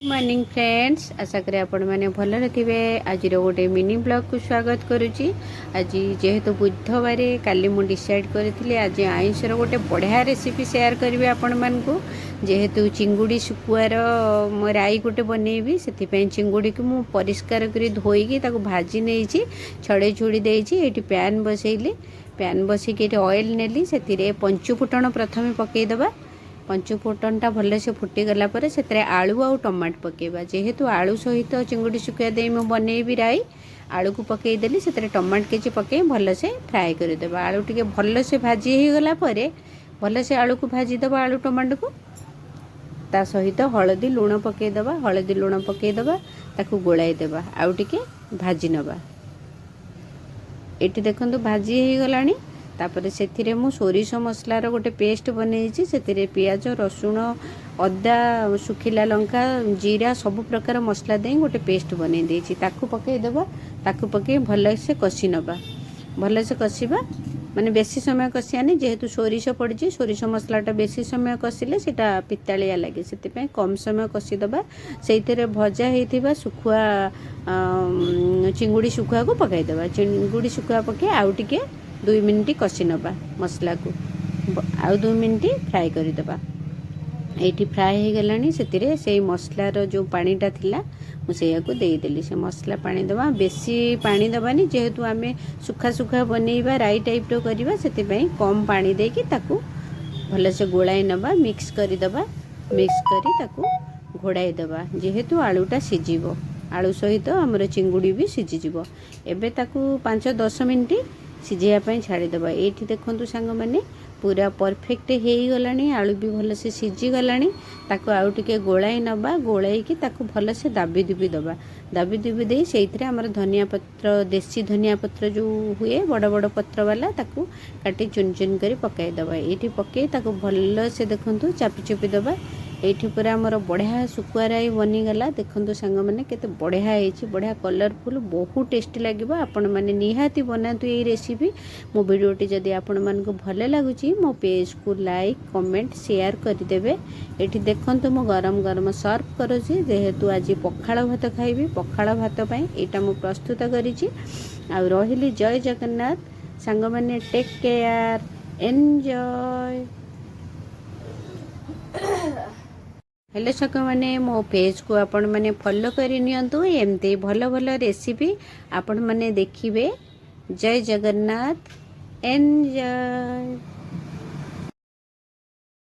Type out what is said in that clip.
Morning friends, आशा करें आपण मैंने भलरे थे। आज गोटे मिनी ब्लॉग को स्वागत करुच्ची। आज जेहेतु बुधवार काली मु डिसाइड करी आज आईंसर गोटे बढ़िया रेसिपी शेयर करी आपण मानू। जेहेतु चिंगुड़ी शुकुआर मो राई गोटे बनैबी से चिंगुड़ी को मु परिष्कार कर धोईकी भाजी नहीं छड़े छुड़ी देती। पैन बसैली, पैन बसैक ऑयल नेली से पंचुफुटण प्रथम पकईदबा। पंचुफुटनटा भलसे फुटीगला से आलू आउ टमाट पकेबा। जेहेतु आलू सहित चिंगुड़ी शुखुआ दे मैं बनैबी राई, आलू को पकईदेली से टमाट के पकई भलसे फ्राए करदेबा। आलू टे भलसे भाजी हो गला भलसे आलू को भाजीदबा। आलू टमाट को ता सहित हलदी लुण पकईदबा। हलदी लुण पकईदबा ताकू गोलाईदेबा आउ टिके भाजी नबा। एटी देखंतु भाजी हो गलानी। तापर से मु सोरिष मसलार गोटे पेस्ट बनई से पियाज रसुण अदा सुखिला लंका जीरा सब प्रकार मसला दे गोटे पेस्ट बनई देछि। ताकू पकईदेबा। ताकू पकई भलसे कषि नबा। भलसे कषिबा माने बेसी समय कषियानी। जेहेतु सोरिष पड़ी सोरिष मसलाटा बेसी समय कषिले सेटा पितालिया लगे, से कम समय कषिदबा। से भजा होइथिबा सुखुआ चिंगुड़ी शुखुआ को पकईदेबा। चिंगुड़ी शुखुआ पकई आउ टिके 2 मिनिट कषि नबा। मसला को आउ 2 मिनिट फ्राए करदेबा। ये फ्राए हो गलानी से मसलार जो पानीटा थिला मुझे को देदेली। से मसला पानी दबा, बेसी पानी दबानी। जेहेतु आम सुखा सुखा बनैबा राई टाइप रो करबा से कम पानी देकी ताकू भलसे गोलाई नबा। मिक्स करदबा। मिक्स करी ताकू घोड़ाई दबा। जेहेतु आलूटा सिझिबो, आलू सहित आमर चिंगुड़ी भी सिझिजिबो। एबे ताकू 5-10 मिनिट सिझाइवाई छाड़ीदबा। ये देखो सांग मैंने पूरा परफेक्ट हो गलानी। आलू भी भलसे सिझीगलानी। ताकू आउ टिके गोलाई नबा। गोलाई ताकू भलसे दाबी दुबी दबा। दाबी दुबी दे से आमर धनिया पत्र, देसी धनिया पत्र जो हुए बड़ बड़ पत्र वाला ताकू काटी चुन चुन कर पकईदबा। ये पकई ताकू भलसे देखु चापी चुपी दबा। ये पूरा आमर बढ़िया शुकुआ राई बनीगला। देखो सांग मैंने केते बढ़िया है, बढ़िया कलरफुल, बहुत टेस्टी लगे। आपण मैंने निहाती बनातु ये रेसिपी। मो वीडियोटी जदि आपण मानक भल लगुच मो पेज को लाइक कमेंट शेयर करदेवे। ये देखो मो गरम गरम सर्व करुँची। जेहेतु आज पखाड़ भात खाइबी, पखाड़ भात पाई एटा मो प्रस्तुत करिछि। आ रहिली जय जगन्नाथ। सांग मैंने टेक केयर, एन्जॉय। हेलो सक मैंने मो पेज को आपण मैंने फॉलो करि नियंतु। एमती भल भल रेसिपी आपण मैंने देखिबे। जय जगन्नाथ, एन्जॉय।